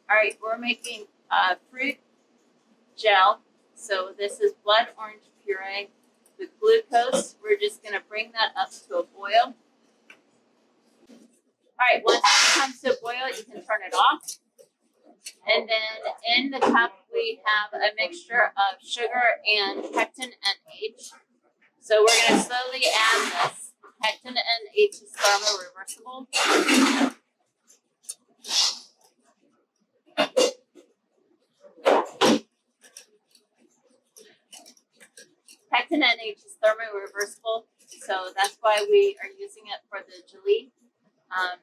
All right, we're making fruit gel. So this is blood orange puree with glucose. We're just going to bring that up to a boil. All right, once it comes to a boil, you can turn it off. And then in the cup, we have a mixture of sugar and pectin and H. So we're going to slowly add this. Pectin and H is thermoreversible. Pectin and H is thermoreversible, so that's why we are using it for the gelée.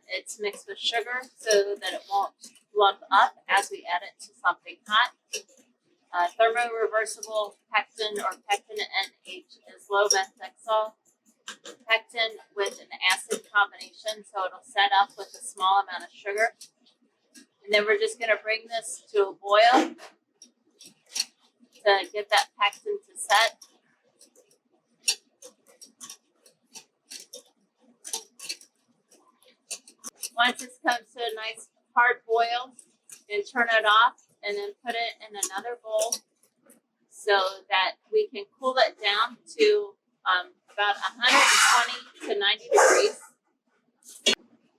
It's mixed with sugar so that it won't lump up as we add it to something hot. Thermoreversible pectin or pectin NH is low methexol. Pectin with an acid combination, so it'll set up with a small amount of sugar. And then we're just going to bring this to a boil to get that pectin to set. Once this comes to a nice hard boil, and turn it off and then put it in another bowl so that we can cool it down to about 120 to 90 degrees.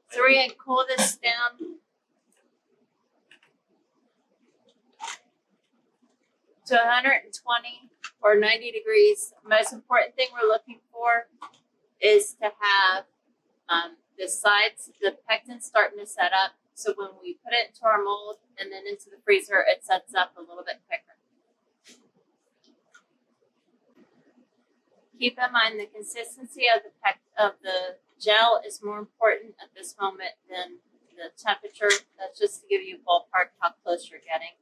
So we're going to cool this down to 120 or 90 degrees. Most important thing we're looking for is to have the sides, the pectin starting to set up. So when we put it into our mold and then into the freezer, it sets up a little bit quicker. Keep in mind the consistency of the gel is more important at this moment than the temperature. That's just to give you a ballpark how close you're getting.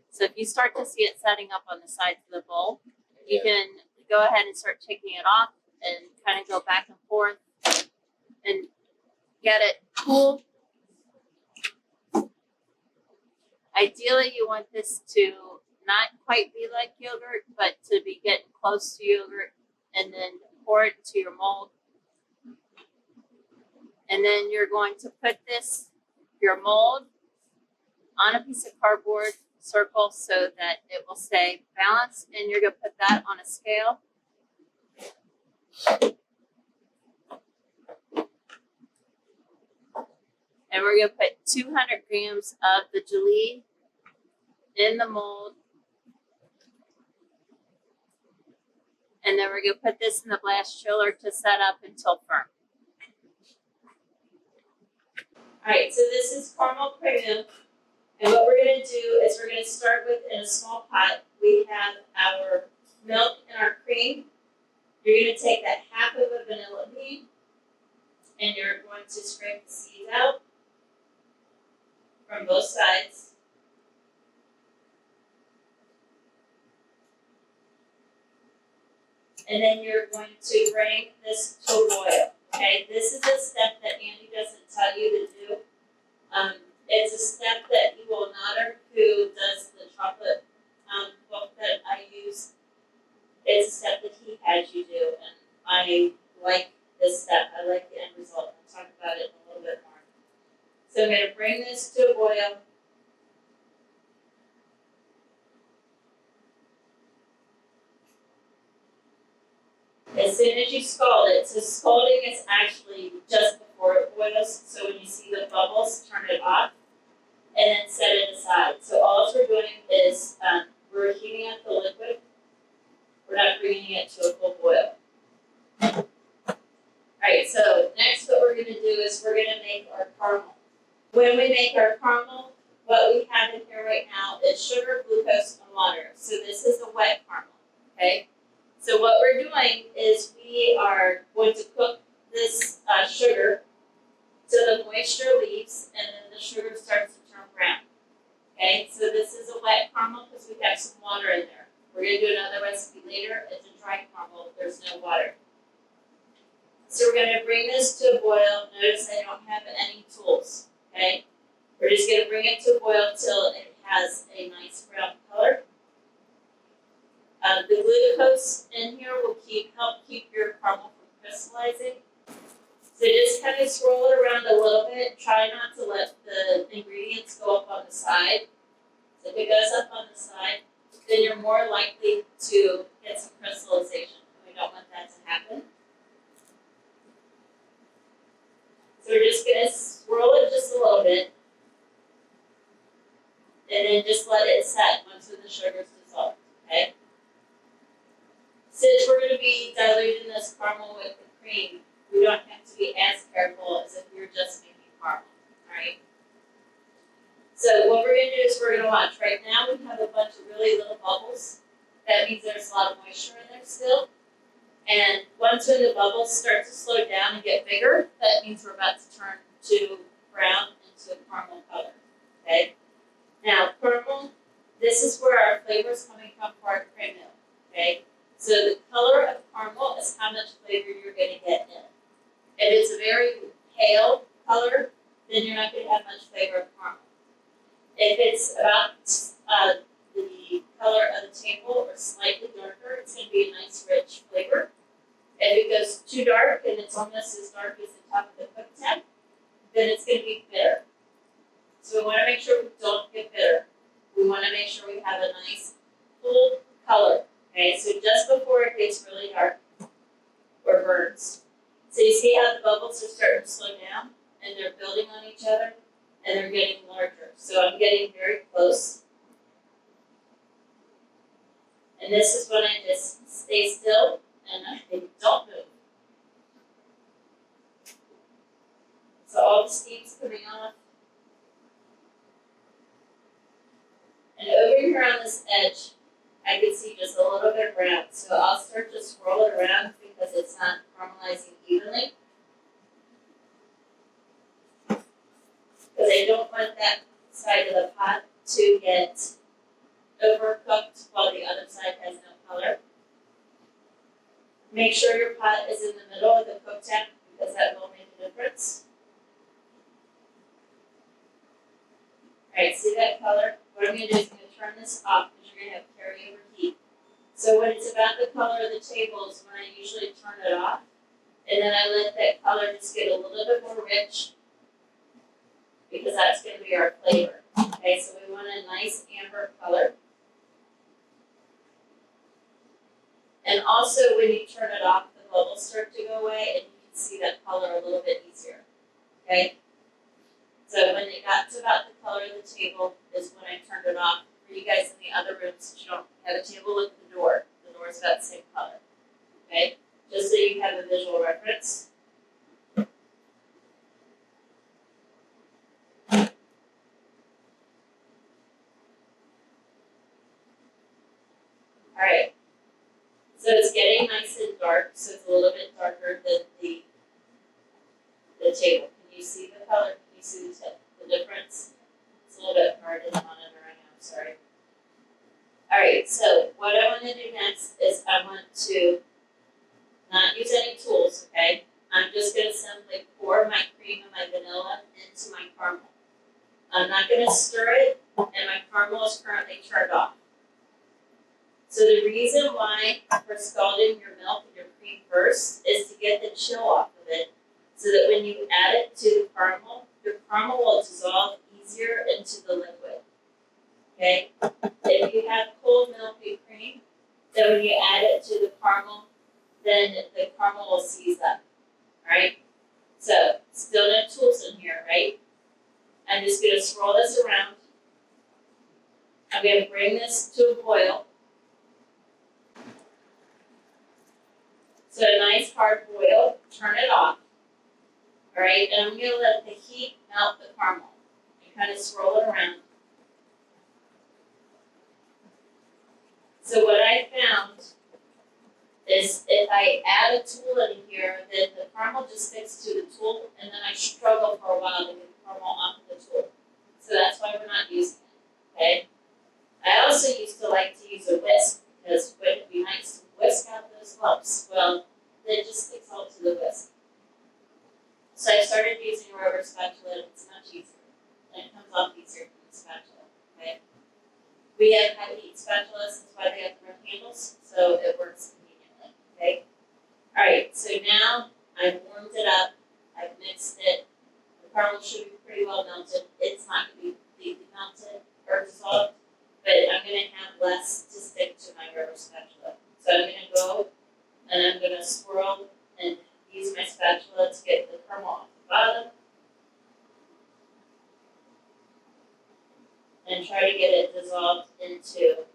So if you start to see it setting up on the sides of the bowl, you can go ahead and start taking it off and kind of go back and forth and get it cool. Ideally, you want this to not quite be like yogurt, but to be getting close to yogurt, and then pour it into your mold. And then you're going to put your mold, on a piece of cardboard circle so that it will stay balanced, and you're going to put that on a scale. And we're going to put 200 grams of the gelée in the mold. And then we're going to put this in the blast chiller to set up until firm. All right, so this is caramel crème. And what we're going to do is we're going to start with, in a small pot, we have our milk and our cream. You're going to take that half of a vanilla bean and you're going to scrape the seeds out from both sides. And then you're going to bring this to a boil. Okay, this is a step that Andy doesn't tell you to do. It's a step that you will honor who does the chocolate book that I use. It's a step that he has you do, and I like this step. I like the end result. I'll talk about it a little bit more. So I'm going to bring this to a boil. As soon as you scald it, so scalding is actually just before it boils, so when you see the bubbles, turn it off and then set it aside. So all we're doing is we're heating up the liquid. We're not bringing it to a full boil. Alright, so next what we're going to do is we're going to make our caramel. When we make our caramel, what we have in here right now is sugar, glucose, and water. So this is a wet caramel, okay? So what we're doing is we are going to cook this sugar till the moisture leaves and then the sugar starts to turn brown. Okay, so this is a wet caramel because we have some water in there. We're going to do another recipe later. It's a dry caramel. There's no water. So we're going to bring this to a boil. Notice I don't have any tools. Okay, we're just going to bring it to a boil till it has a nice brown color. The glucose in here will help keep your caramel from crystallizing. So just kind of swirl it around a little bit. Try not to let the ingredients go up on the side. So if it goes up on the side, then you're more likely to get some crystallization. We don't want that to happen. So we're just going to swirl it just a little bit. And then just let it set once the sugar's dissolved, okay? Since we're going to be diluting this caramel with the cream, we don't have to be as careful as if we were just making caramel, alright? So what we're going to do is we're going to watch. Right now we have a bunch of really little bubbles. That means there's a lot of moisture in there still. And once when the bubbles start to slow down and get bigger, that means we're about to turn to brown into a caramel color, okay? Now, caramel, this is where our flavor is coming from for our cream milk, okay? So the color of caramel is how much flavor you're going to get in. If it's a very pale color, then you're not going to have much flavor of caramel. If it's about the color of the table or slightly darker, it's going to be a nice rich flavor. If it goes too dark and it's almost as dark as the top of the cooktop, then it's going to be bitter. So we want to make sure we don't get bitter. We want to make sure we have a nice full color. Okay, so just before it gets really dark or burns. So you see how the bubbles are starting to slow down and they're building on each other and they're getting larger. So I'm getting very close. And this is when I just stay still and I don't move. So all the steam's coming off. And over here on this edge, I can see just a little bit brown. So I'll start to swirl it around because it's not caramelizing evenly. Because I don't want that side of the pot to get overcooked while the other side has no color. Make sure your pot is in the middle of the cooktop because that will make a difference. Alright, see that color? What I'm going to do is I'm going to turn this off because you're going to have carryover heat. So when it's about the color of the table is when I usually turn it off. And then I let that color just get a little bit more rich because that's going to be our flavor. Okay, so we want a nice amber color. And also when you turn it off, the bubbles start to go away and you can see that color a little bit easier. Okay? So when it got to about the color of the table is when I turned it off. For you guys in the other rooms, since you don't have a table, look at the door. The door is about the same color. Okay? Just so you have a visual reference. Alright. So it's getting nice and dark, so it's a little bit darker than the table. Can you see the color? Can you see the difference? It's a little bit hard in the monitor right now, I'm sorry. Alright, so what I want to do next is I want to not use any tools, okay? I'm just going to simply pour my cream and my vanilla into my caramel. I'm not going to stir it, and my caramel is currently turned off. So the reason why we're scalding your milk and your cream first is to get the chill off of it, so that when you add it to the caramel, your caramel will dissolve easier into the liquid. Okay? If you have cold milky cream, then when you add it to the caramel, then the caramel will seize up. Alright? So, still no tools in here, right? I'm just going to swirl this around. I'm going to bring this to a boil. So a nice hard boil, turn it off. Alright, and I'm going to let the heat melt the caramel and kind of swirl it around. So what I found is if I add a tool in here, then the caramel just sticks to the tool and then I struggle for a while to get the caramel off of the tool. So that's why we're not using it, okay? I also used to like to use a whisk because it would be nice to whisk out those lumps. Well, it just sticks all to the whisk. So I started using a rubber spatula and it's much easier. And it comes off easier than the spatula, okay? We have high heat spatulas, that's why they have the round handles, so it works conveniently, okay? Alright, so now I've warmed it up should be pretty well melted. It's not gonna be completely melted or dissolved, but I'm gonna have less to stick to my rubber spatula. So I'm gonna go and I'm gonna swirl and use my spatula to get the caramel off the bottom. And try to get it dissolved into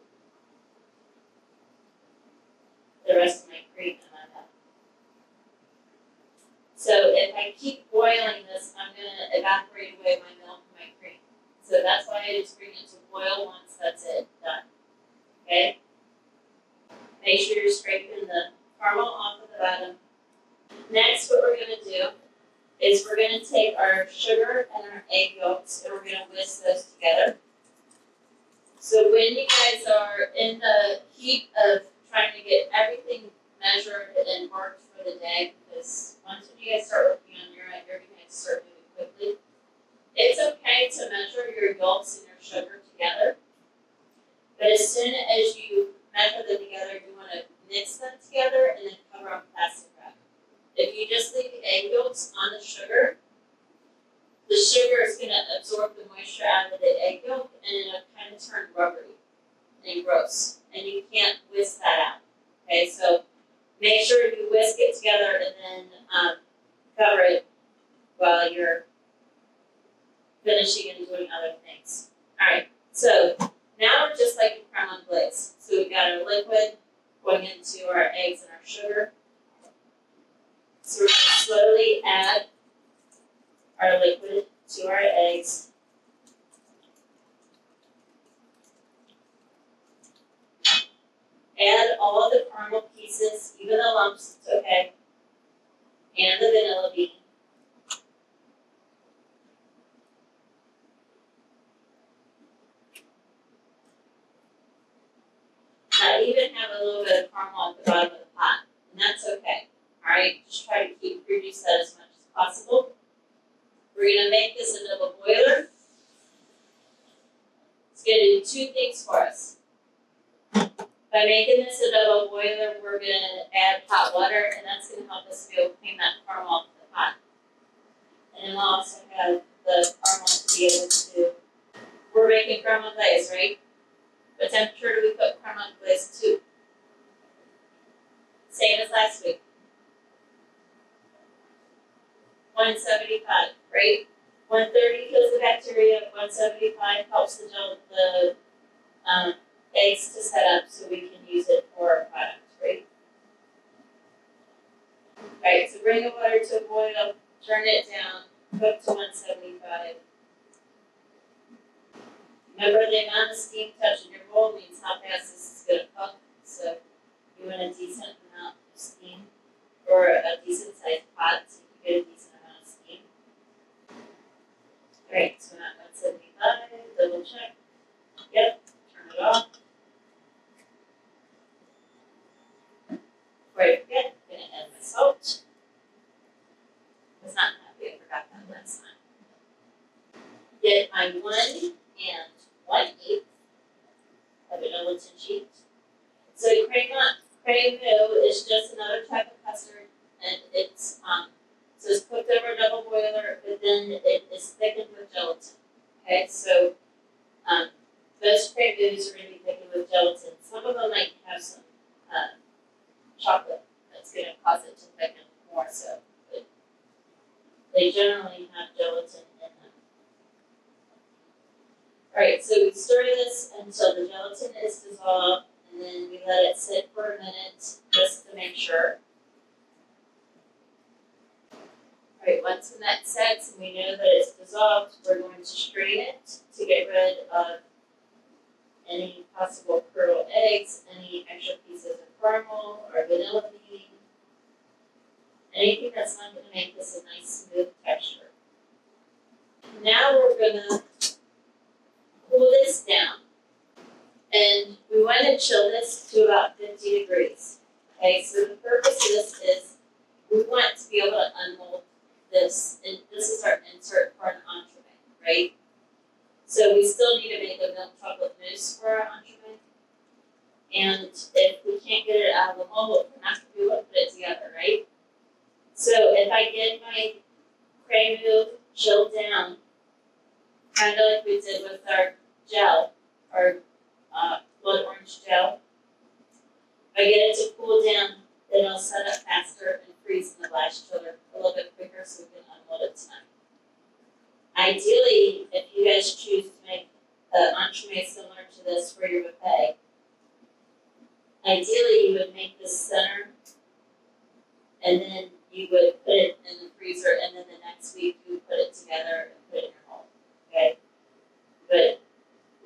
the rest of my cream in my cup. So if I keep boiling this, I'm gonna evaporate away my milk and my cream. So that's why I just bring it to boil once, that's it, done. Okay? Make sure you're scraping the caramel off of the bottom. Next, what we're gonna do is we're gonna take our sugar and our egg yolks and we're gonna whisk those together. So when you guys are in the heat of trying to get everything measured and marked for the day, because once when you guys start working on your end, you're going to start moving quickly. It's okay to measure your yolks and your sugar together, but as soon as you measure them together, you want to mix them together and then cover on plastic wrap. If you just leave the egg yolks on the sugar is going to absorb the moisture out of the egg yolk and it'll kind of turn rubbery and gross, and you can't whisk that out. Okay, so make sure you whisk it together and then cover it while you're finishing and doing other things. Alright, so now we're just like a creme glaze. So we've got our liquid going into our eggs and our sugar. So we're going to slowly add our liquid to our eggs. Add all of the caramel pieces, even the lumps, it's okay, and the vanilla bean. I even have a little bit of caramel at the bottom of the pot, and that's okay. Alright, just try to reduce that as much as possible. We're going to make this a double boiler. It's going to do two things for us. By making this a double boiler, we're going to add hot water, and that's going to help us be able to clean that caramel off the pot. And then we'll also have the caramel to be able to, we're making caramel glaze, right? What temperature do we put caramel glaze to? Same as last week. 175, right? 130 kills the bacteria, 175 helps the eggs to set up so we can use it for our product, right? Alright, so bring the water to a boil, turn it down, cook to 175. Remember, the amount of steam touching your bowl means how fast this is going to cook, so you want a decent amount of steam, or a decent sized pot so you can get a decent amount of steam. Alright, so we're at 175, double check. Yep, turn it off. Before I forget, I'm going to add my salt. I was not happy I forgot that last time. Get my 1 1/8 of a gelatin sheet. So crème is just another type of custard, and it's so it's cooked over a double boiler, but then it is thickened with gelatin. Okay, so those crème are going to be thickened with gelatin. Some of them might have some chocolate that's going to cause it to thicken more so, but they generally have gelatin in them. Alright, so we stir this until the gelatin is dissolved, and then we let it sit for a minute just to make sure. Alright, once that sets and we know that it's dissolved, we're going to strain it to get rid of any possible pearl eggs, any extra pieces of caramel or vanilla bean, anything that's not going to make this a nice smooth texture. Now we're going to cool this down, and we want to chill this to about 50 degrees. Okay, so the purpose of this is we want to be able to unmold this, and this is our insert for an entremet, right? So we still need to make a milk chocolate mousse for our entremet, and if we can't get it out of the mold, we're not going to be able to put it together, right? So if I get my crème chill down, kind of like we did with our gel, our blood orange gel. If I get it to cool down, then it'll set up faster and freeze in the flash chiller a little bit quicker so we can unload it tonight. Ideally, if you guys choose to make the entremet similar to this for your buffet, ideally you would make this center and then you would put it in the freezer and then the next week you would put it together and put it in your home, okay? But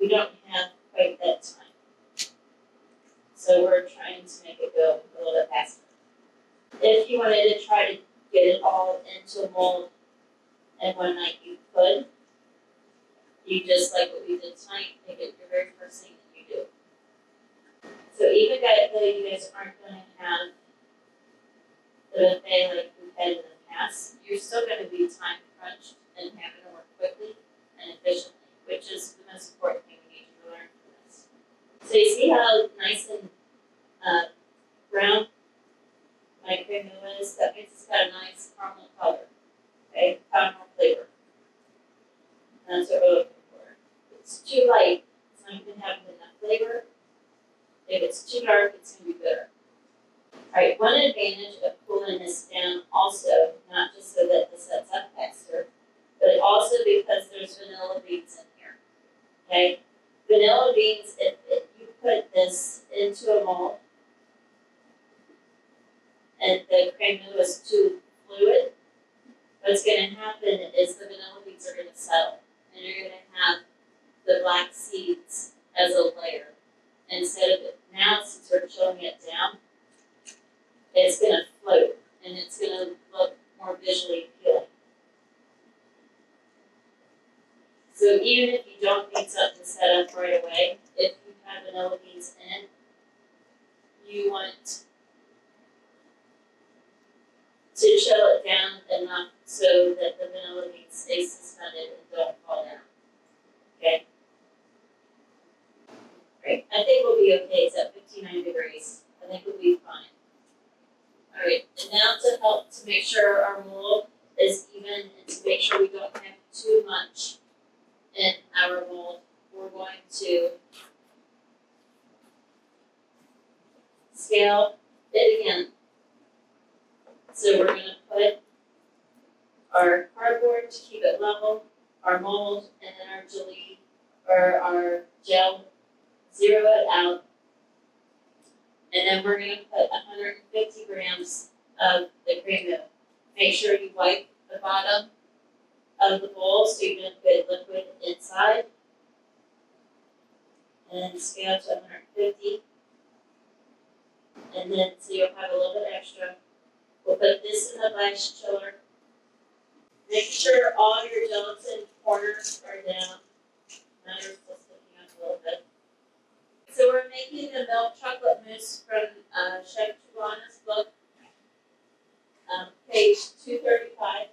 we don't have quite that time. So we're trying to make it go a little bit faster. If you wanted to try to get it all into a mold in one night, you could. You just like what we did tonight, make it your very first thing that you do. So even though you guys aren't going to have the buffet like we've had in the past, you're still going to be time crunched and having to work quickly and efficiently, which is the most important thing we need you to learn from this. So you see how nice and brown my cream is? That means it's got a nice caramel color, okay, caramel flavor. And that's what we're looking for. If it's too light, it's not going to have enough flavor. If it's too dark, it's going to be bitter. Alright, one advantage of cooling this down also, not just so that this sets up faster, but also because there's vanilla beans in here. Okay? Vanilla beans, if you put this into a mold and the creme is too fluid, what's going to happen is the vanilla beans are going to settle and you're going to have the black seeds as a layer. Instead of it, now since we're chilling it down, it's going to float and it's going to look more visually appealing. So even if you don't need something set up right away, if you have vanilla beans in it, you want to chill it down enough so that the vanilla beans stay suspended and don't fall down. Okay? Great. I think we'll be okay. It's at 59 degrees. I think we'll be fine. All right. And now to help to make sure our mold is even and to make sure we don't have too much in our mold, we're going to scale it again. So we're going to put our cardboard to keep it level, our mold, and then our jelly or our gel, zero it out. And then we're going to put 150 grams of the cream milk. Make sure you wipe the bottom of the bowl so you don't get liquid inside. And then scale to 150. And then so you'll have a little bit extra. We'll put this in the flash chiller. Make sure all your gelatin corners are down. Now you're still sticking up a little bit. So we're making the milk chocolate mousse from Chef Chlebana's book, page 235.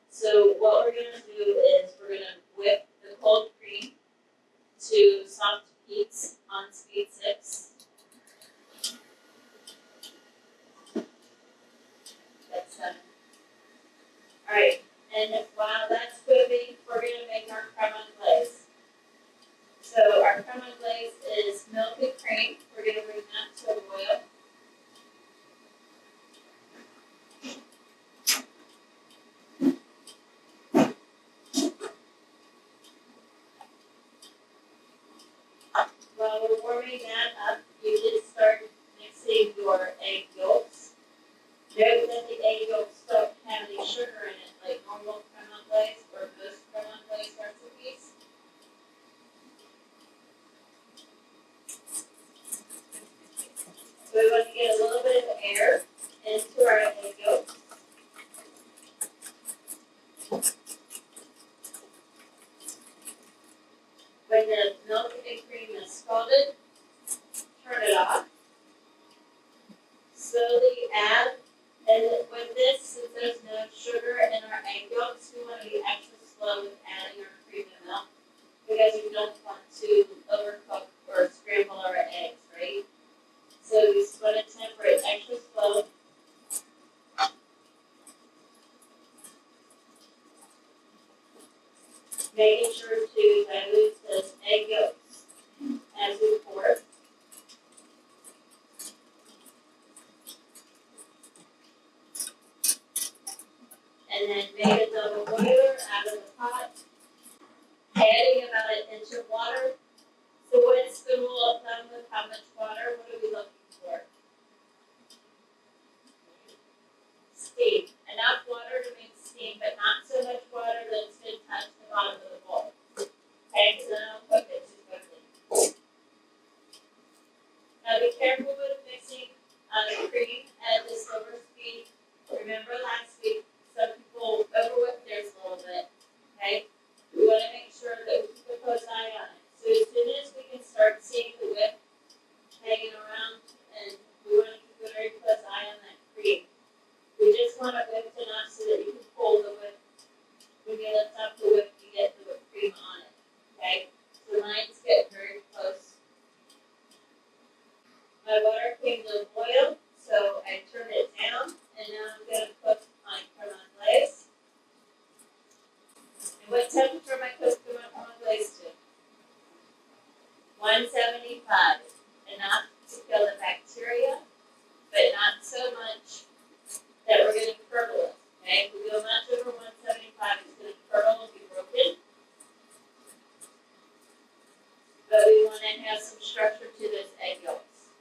So what we're going to do is we're going to whip the cold cream to soft peaks on speed 6. That's 7. All right, and while that's whipping, we're going to make our creme anglaise. So our creme anglaise is milk and cream. We're going to bring that to a boil. While we're warming that up, you can start mixing your egg yolks. Note that the egg yolks don't have any sugar in it like normal creme anglaise or most creme anglaise recipes. So we want to get a little bit of air into our egg yolk. When the milk and cream is scalded, turn it off. Slowly add, and with this, since there's no sugar in our egg yolks, we want to be extra slow with adding our cream and milk because we don't want to overcook or scramble our eggs, right? So we just want to temper it extra slow. Making sure to dilute those egg yolks as we pour. And then make a double boiler out of the pot, adding about an inch of water. So what's the rule of thumb with how much water? What are we looking for? Steam. Enough water to make steam, but not so much water that it's going to touch the bottom of the bowl. Okay, so then I'll cook it too quickly. Now be careful with mixing the cream at the slower speed. Remember last week, some people overwhip theirs a little bit. Okay, we want to make sure that we keep a close eye on it. So as soon as we can start seeing the whip hanging around, and we want to keep a very close eye on that cream. We just want it whipped enough so that you can pull the whip. When you lift up the whip, you get the whipped cream on it. Okay? So mine's getting very close. My water came to a boil, so I turned it down, and now I'm going to cook my creme anglaise. And what temperature am I cooking my creme anglaise to? 175. Enough to kill the bacteria, but not so much that we're going to curdle it. Okay? If we go much over 175, it's going to curdle and be broken. But we want to have some structure to those egg yolks.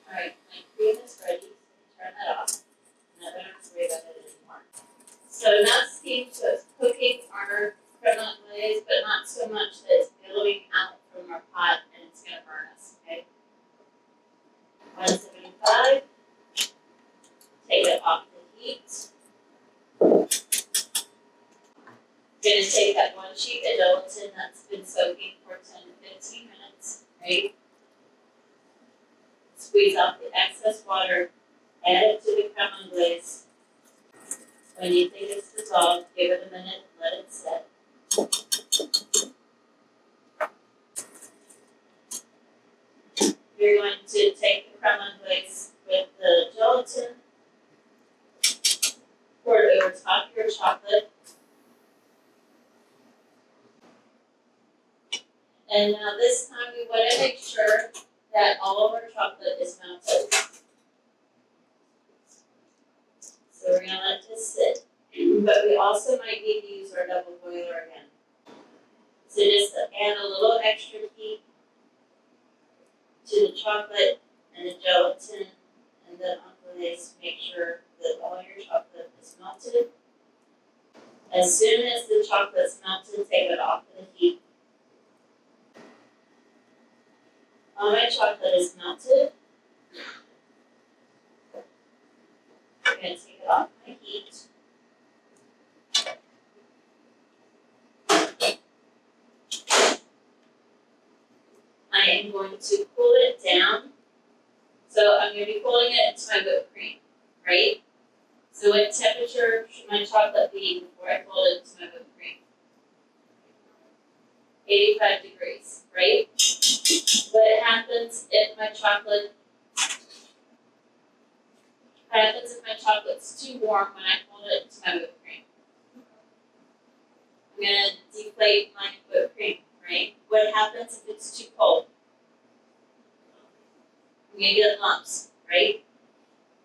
Alright, my cream is ready. Turn that off. And I don't have to worry about it anymore. So enough steam so it's cooking our creme anglaise, but not so much that it's billowing out from our pot and it's going to burn us. Okay? 175. Take it off the heat. Going to take that one sheet of gelatin that's been soaking for 10 to 15 minutes, right? Squeeze off the excess water, add it to the creme anglaise. When you think it's dissolved, give it a minute, let it set. You're going to take the creme anglaise with the gelatin, pour it over top of your chocolate. And now this time we want to make sure that all of our chocolate is melted. So we're going to let this sit. But we also might need to use our double boiler again. So just add a little extra heat to the chocolate and the gelatin and the anglaise. Make sure that all your chocolate is melted. As soon as the chocolate's melted, take it off of the heat. All my chocolate is melted. I'm going to take it off my heat. I am going to cool it down. So I'm going to be cooling it into my whipped cream, right? So what temperature should my chocolate be before I cool it into my whipped cream? 85 degrees, right? What happens if my chocolate's too warm when I cool it into my whipped cream? I'm going to deflate my whipped cream, right? What happens if it's too cold? I'm going to get lumps, right?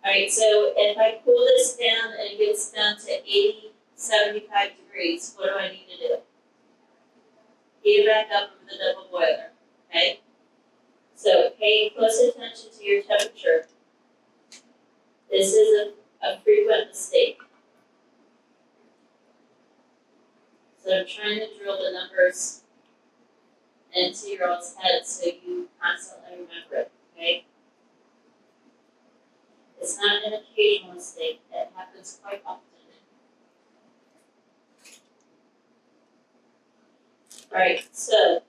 Alright, so if I cool this down and it gets down to 80, 75 degrees, what do I need to do? Heat it back up with the double boiler, okay? So pay close attention to your temperature. This is a frequent mistake. So I'm trying to drill the numbers into your all's head so you constantly remember it, okay? It's not an occasional mistake, it happens quite often. Alright, so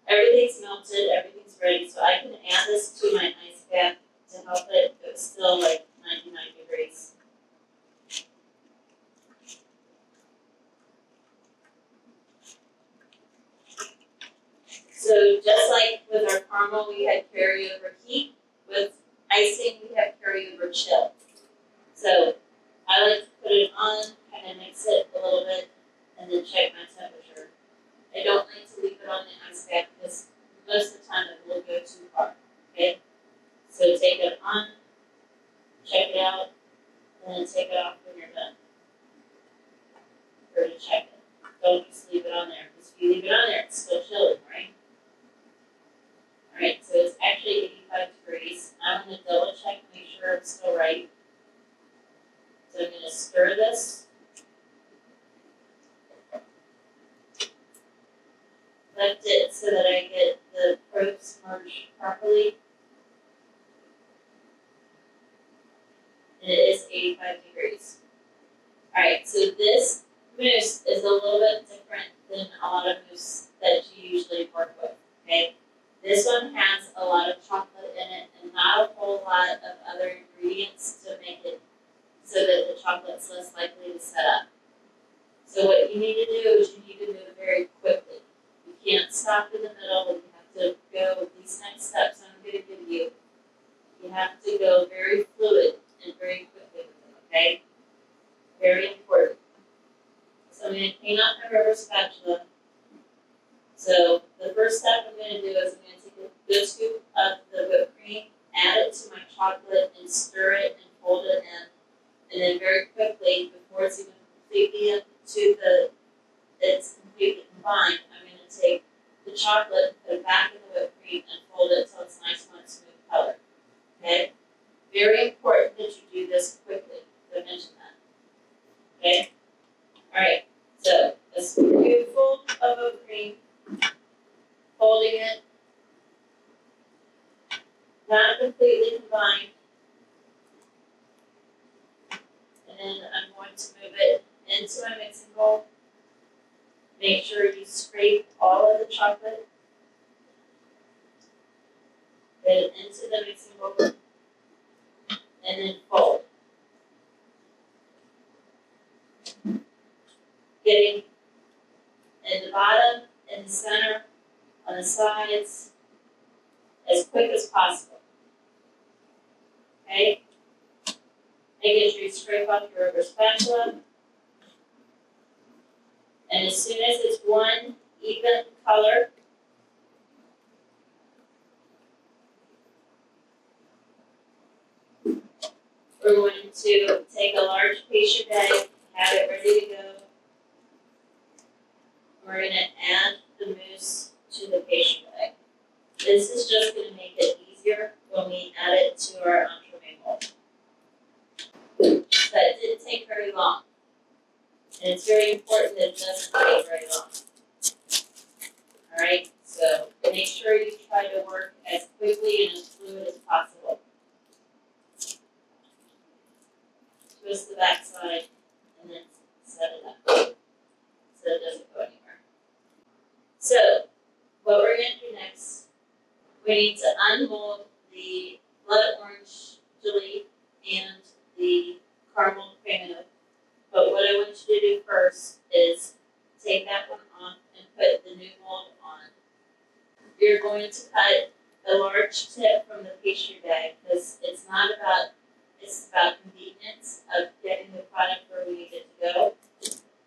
everything's melted, everything's ready, so I can add this to my ice bath to help it, but it's still like 99 degrees. So just like with our caramel, we had carryover heat. With icing, we have carryover chill. So I like to put it on, kind of mix it a little bit, and and then check my temperature. I don't like to leave it on the ice pack because most of the time it will go too far, okay? So take it on, check it out, and then take it off when you're done. Or to check it. Don't just leave it on there, because if you leave it on there, it's still chilling, right? Alright, so it's actually 85 degrees. I'm going to double check, make sure it's still right. So I'm going to stir this. Lift it so that I get the probes merged properly. And it is 85 degrees. Alright, so this mousse is a little bit different than a lot of mousse that you usually work with, okay? This one has a lot of chocolate in it and not a whole lot of other ingredients to make it so that the chocolate's less likely to set up. So what you need to do is you need to move very quickly. You can't stop in the middle. You have to go with these next steps I'm going to give you. You have to go very fluid and very quickly with it, okay? Very important. So I'm going to clean out my rubber spatula. So the first step I'm going to do is I'm going to take a good scoop of the whipped cream, add it to my chocolate, and stir it and fold it in. And then very quickly, before it's even completely it's completely combined, I'm going to take the chocolate, put it back in the whipped cream, and fold it until it's nice and smooth color. Okay? Very important that you do this quickly. I mentioned that. Okay? Alright, so a spoonful of whipped cream, folding it, not completely combined, and then I'm going to move it into my mixing bowl. Make sure you scrape all of the chocolate, get it into the mixing bowl, and then fold. Getting in the bottom, in the center, on the sides, as quick as possible. Okay? Making sure you scrape off your rubber spatula. And as soon as it's one even color, we're going to take a large pastry bag, have it ready to go. We're going to add the mousse to the pastry bag. This is just going to make it easier when we add it to our entremet mold. That didn't take very long. And it's very important that it doesn't take very long. Alright, so make sure you try to work as quickly and as fluid as possible. Twist the back side and then set it up so it doesn't go anywhere. So, what we're going to do next, we need to unmold the blood orange jelly and the caramel crème. But what I want you to do first is take that one off and put the new mold on. You're going to cut a large tip from the pastry bag because it's about convenience of getting the product where we need it to go.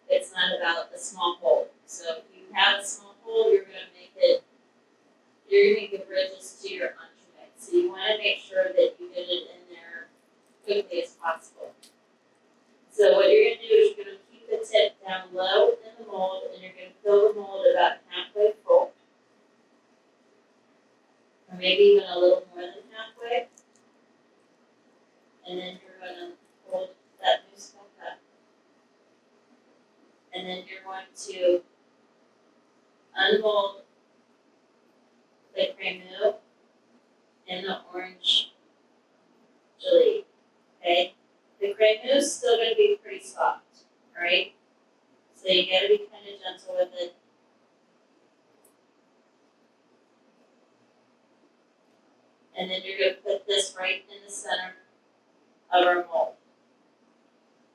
It's not about a small hole. So if you have a small hole, you're going to give ridges to your entremet. So you want to make sure that you get it in there quickly as possible. So what you're going to do is you're going to keep the tip down low in the mold, and you're going to fill the mold about halfway full, or maybe even a little more than halfway. And then you're going to hold that mousse back up. And then you're going to unmold the crème and the orange jelly. Okay? The crème mousse is still going to be pretty soft, alright? So you got to be kind of gentle with it. And then you're going to put this right in the center of our mold.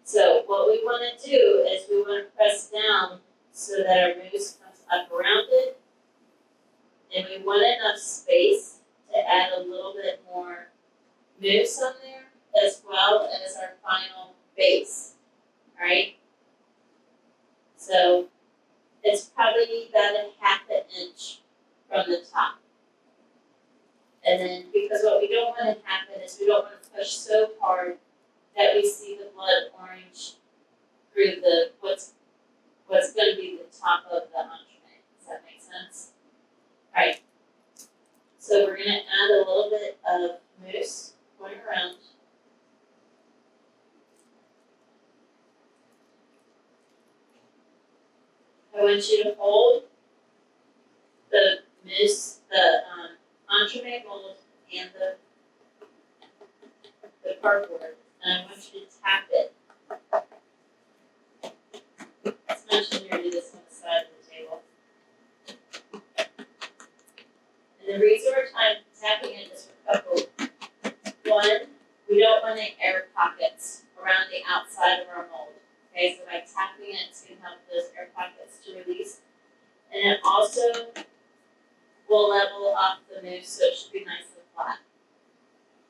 So what we want to do is we want to press down so that our mousse comes up around it. And we want enough space to add a little bit more mousse on there, as well as our final base. Alright? So It's probably about a half an inch from the top. And then, because what we don't want to happen is we don't want to push so hard that we see the blood orange through the what's going to be the top of the entremet. Does that make sense? All right. So we're going to add a little bit of mousse going around. I want you to hold the mousse, the entremet mold and the cardboard, and I want you to tap it. It's much easier to do this on the side of the table. And the reason we're tapping it is for a couple. One, we don't want any air pockets around the outside of our mold. Okay, so by tapping it, it's going to help those air pockets to release. And it also will level off the mousse, so it should be nice and flat.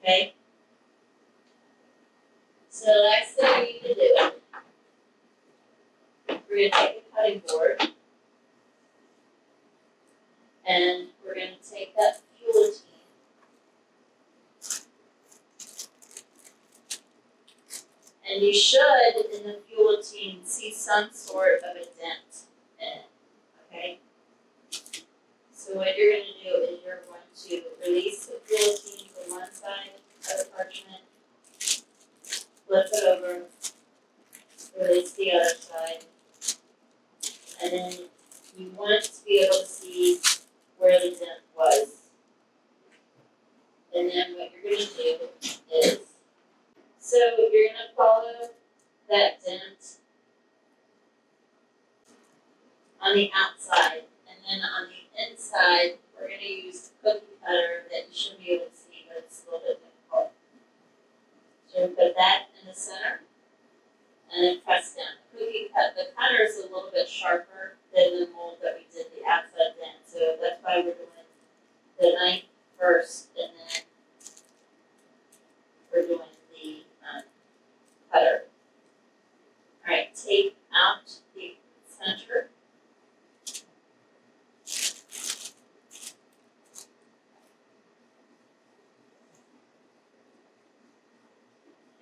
Okay? So the next thing we need to do, we're going to take a cutting board, and we're going to take that guillotine, and you should, in the guillotine, see some sort of a dent in it. Okay? So what you're going to do is you're going to release the guillotine from one side of the parchment, flip it over, release the other side, and then you want to be able to see where the dent was. And then what you're going to do is, so you're going to follow that dent on the outside, and then on the inside, we're going to use the cookie cutter that you should be able to see, but it's a little bit difficult. So put that in the center, and then press down. The cutter is a little bit sharper than the mold that we did the outside dent, so that's why we're doing the knife first, and then we're doing the cutter. All right, take out the center.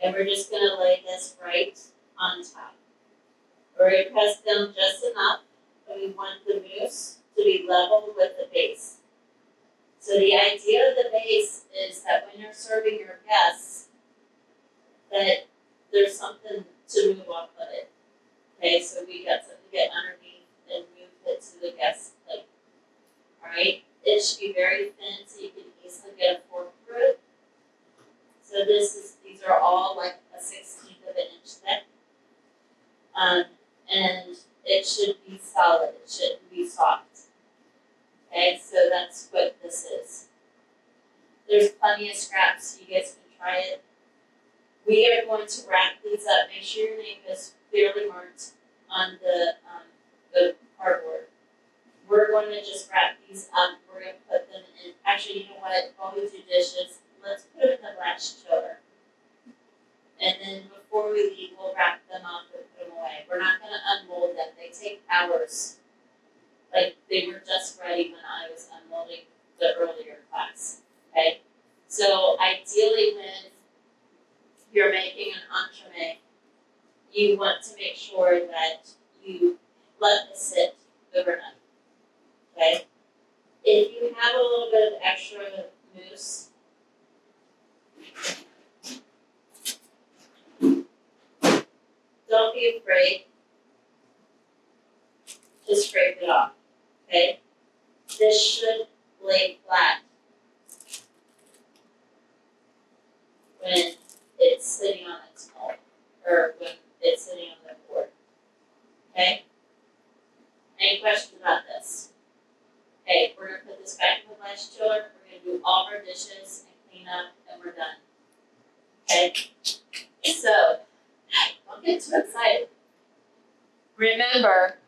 And we're just going to lay this right on top. We're going to press down just enough, and we want the mousse to be level with the base. So the idea of the base is that when you're serving your guests, that there's something to move off of it. Okay, so we got something to get underneath and move it to the guest's plate. All right, it should be very thin so you can easily get a fork through it. So these are all like a 1/16 of an inch thick. And it should be solid, it shouldn't be soft. Okay, so that's what this is. There's plenty of scraps, so you guys can try it. We are going to wrap these up. Make sure your name is clearly marked on the cardboard. We're going to just wrap these up. We're going to put them in. Actually, you know what? While we do dishes, let's put them in the glass chiller. And then before we leave, we'll wrap them up and put them away. We're not going to unmold them. They take hours. Like they were just ready when I was unmolding the earlier class. Okay? So ideally when you're making an entremet, you want to make sure that you let this sit overnight. Okay? If you have a little bit of extra mousse, don't be afraid. Just scrape it off. Okay? This should lay flat when it's sitting on its mold, or when it's sitting on the board. Okay? Any questions about this? Okay, we're going to put this back in the glass chiller. We're going to do all of our dishes and clean up, and we're done. Okay? So, don't get too excited. Remember,